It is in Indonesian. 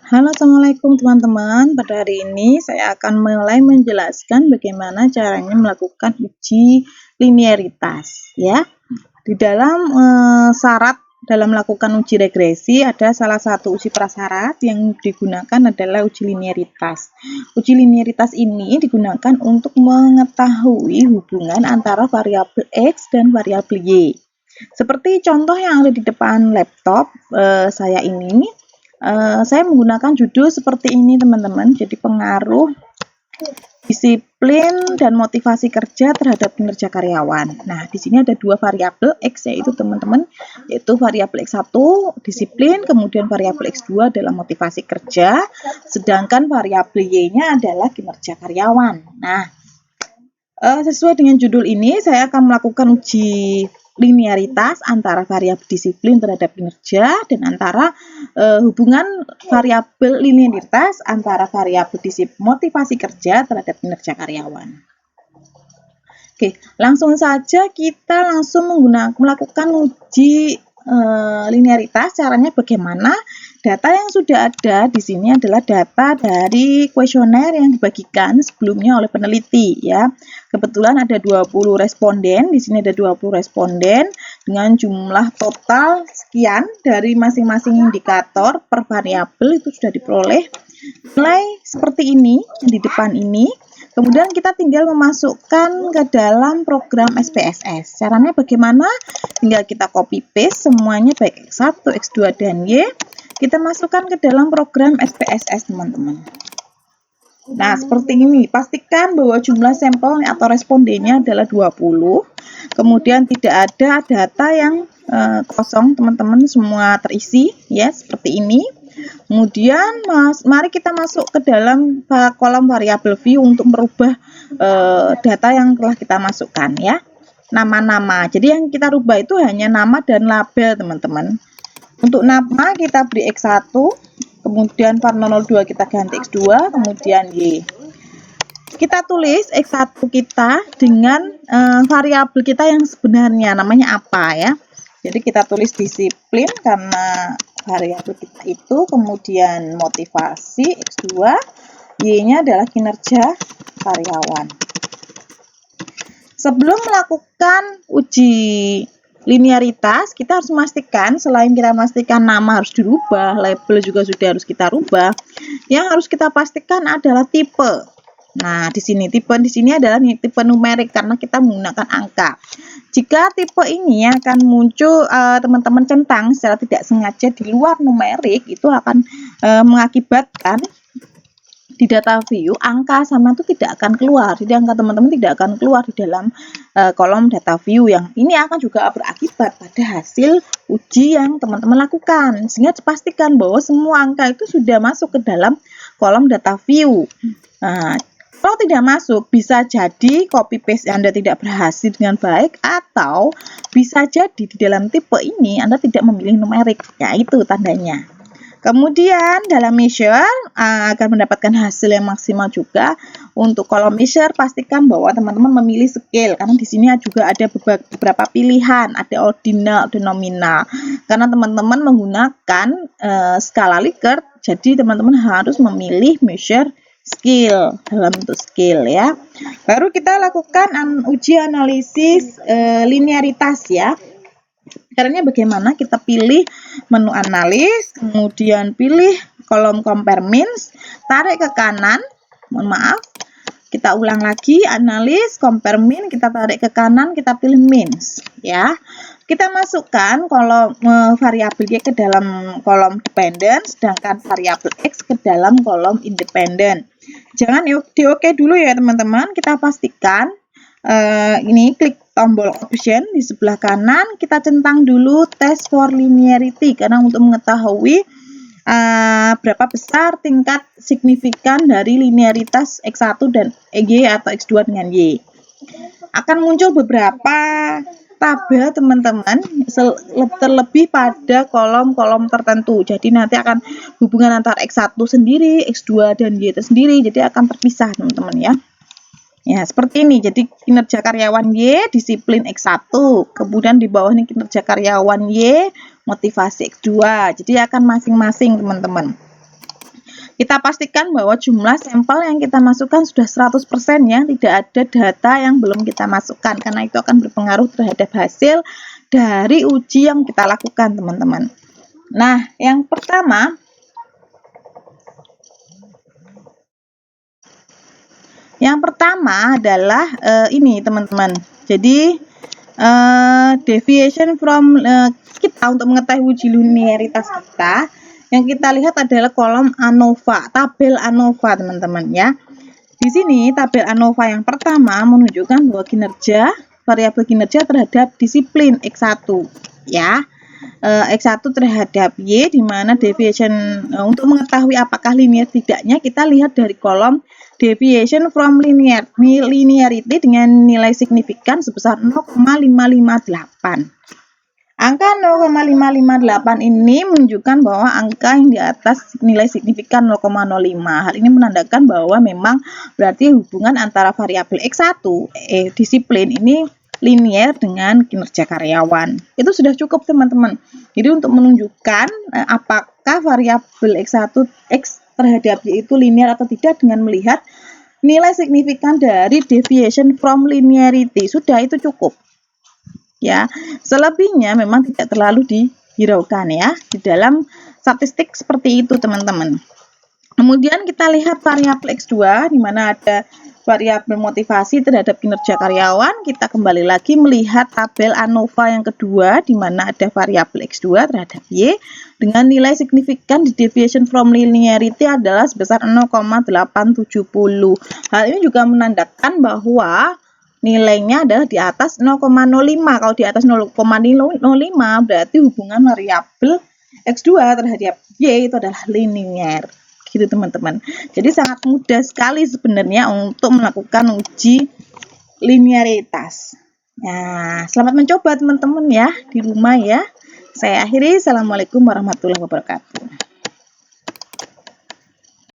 Halo, assalamualaikum teman-teman. Pada hari ini saya akan mulai menjelaskan bagaimana caranya melakukan uji linearitas. Ya, di dalam syarat dalam melakukan uji regresi ada salah satu uji prasyarat yang digunakan adalah uji linearitas. Uji linearitas ini digunakan untuk mengetahui hubungan antara variabel x dan variabel y. Seperti contoh yang ada di depan laptop saya ini. Saya menggunakan judul seperti ini teman-teman, jadi pengaruh disiplin dan motivasi kerja terhadap kinerja karyawan. Nah, di sini ada dua variabel X yaitu teman-teman, yaitu variabel X1 disiplin, kemudian variabel X2 adalah motivasi kerja, sedangkan variabel Y-nya adalah kinerja karyawan. Nah, sesuai dengan judul ini saya akan melakukan uji linearitas antara variabel disiplin terhadap kinerja dan antara hubungan variabel linearitas antara variabel motivasi kerja terhadap kinerja karyawan. Oke, langsung saja kita langsung melakukan uji linearitas. Caranya bagaimana? Data yang sudah ada di sini adalah data dari kuesioner yang dibagikan sebelumnya oleh peneliti ya. Kebetulan ada 20 responden, di sini ada 20 responden dengan jumlah total sekian dari masing-masing indikator per variabel itu sudah diperoleh. Nilai seperti ini di depan ini. Kemudian kita tinggal memasukkan ke dalam program SPSS. Caranya bagaimana? Tinggal kita copy paste semuanya baik X1, X2, dan Y. Kita masukkan ke dalam program SPSS teman-teman. Nah, seperti ini. Pastikan bahwa jumlah sampel atau respondennya adalah 20. Kemudian tidak ada data yang kosong teman-teman, semua terisi ya seperti ini. Kemudian mari kita masuk ke dalam kolom variabel view untuk merubah data yang telah kita masukkan ya. Nama-nama. Jadi yang kita rubah itu hanya nama dan label teman-teman. Untuk nama kita beri X1, kemudian Varno 02 kita ganti X2, kemudian Y. Kita tulis X1 kita dengan variabel kita yang sebenarnya namanya apa ya. Jadi kita tulis disiplin karena variabel kita itu, kemudian motivasi X2, Y-nya adalah kinerja karyawan. Sebelum melakukan uji linearitas, kita harus memastikan, selain kita memastikan nama harus dirubah, label juga sudah harus kita rubah, yang harus kita pastikan adalah tipe. Nah, di sini tipe di sini adalah tipe numerik karena kita menggunakan angka. Jika tipe ini akan muncul teman-teman centang secara tidak sengaja di luar numerik, itu akan mengakibatkan di data view angka sama itu tidak akan keluar. Jadi angka teman-teman tidak akan keluar di dalam kolom data view, yang ini akan juga berakibat pada hasil uji yang teman-teman lakukan. Sehingga pastikan bahwa semua angka itu sudah masuk ke dalam kolom data view. Nah, kalau tidak masuk, bisa jadi copy paste Anda tidak berhasil dengan baik, atau bisa jadi di dalam tipe ini Anda tidak memilih numerik. Ya, itu tandanya. Kemudian dalam measure agar mendapatkan hasil yang maksimal juga, untuk kolom measure pastikan bahwa teman-teman memilih scale, karena di sini juga ada beberapa pilihan, ada ordinal dan nominal. Karena teman-teman menggunakan skala Likert, jadi teman-teman harus memilih measure skill dalam bentuk skill ya. Baru kita lakukan uji analisis linearitas ya. Caranya bagaimana? Kita pilih menu analis, kemudian pilih kolom compare means, tarik ke kanan, mohon maaf, kita ulang lagi, analis, compare mean, kita tarik ke kanan, kita pilih means ya. Kita masukkan kolom variabel Y ke dalam kolom dependent, sedangkan variabel X ke dalam kolom independent. Jangan di oke dulu ya teman-teman, kita pastikan ini klik tombol option di sebelah kanan, kita centang dulu test for linearity karena untuk mengetahui berapa besar tingkat signifikan dari linearitas X1 dan Y atau X2 dengan Y. Akan muncul beberapa tabel teman-teman, terlebih pada kolom-kolom tertentu. Jadi nanti akan hubungan antara X1 sendiri, X2 dan Y sendiri, jadi akan terpisah teman-teman ya. Ya, seperti ini. Jadi kinerja karyawan Y, disiplin X1. Kemudian di bawah ini kinerja karyawan Y, motivasi X2. Jadi akan masing-masing teman-teman. Kita pastikan bahwa jumlah sampel yang kita masukkan sudah 100% ya, tidak ada data yang belum kita masukkan, karena itu akan berpengaruh terhadap hasil dari uji yang kita lakukan, teman-teman. Nah, yang pertama adalah ini, teman-teman. Jadi deviation from kita untuk mengetahui uji linearitas kita, yang kita lihat adalah kolom ANOVA, tabel ANOVA, teman-teman ya. Di sini tabel ANOVA yang pertama menunjukkan bahwa variabel kinerja terhadap disiplin X1 ya. X1 terhadap Y, di mana deviation untuk mengetahui apakah linear tidaknya kita lihat dari kolom deviation from linearity dengan nilai signifikan sebesar 0,558. Angka 0,558 ini menunjukkan bahwa angka yang di atas nilai signifikan 0,05. Hal ini menandakan bahwa memang berarti hubungan antara variabel X1 disiplin ini linear dengan kinerja karyawan. Itu sudah cukup, teman-teman. Jadi untuk menunjukkan apakah variabel X1 X terhadap Y itu linear atau tidak dengan melihat nilai signifikan dari deviation from linearity, sudah itu cukup. Ya, selebihnya memang tidak terlalu dihiraukan ya. Di dalam statistik seperti itu, teman-teman. Kemudian kita lihat variabel X2, di mana ada variabel motivasi terhadap kinerja karyawan. Kita kembali lagi melihat tabel ANOVA yang kedua, di mana ada variabel X2 terhadap Y dengan nilai signifikan di deviation from linearity adalah sebesar 0,870. Hal ini juga menandakan bahwa nilainya adalah di atas 0,05. Kalau di atas 0,05 berarti hubungan variabel X2 terhadap Y itu adalah linear. Gitu, teman-teman. Jadi sangat mudah sekali sebenarnya untuk melakukan uji linearitas. Nah, selamat mencoba, teman-teman ya, di rumah ya. Saya akhiri. Assalamualaikum warahmatullahi wabarakatuh.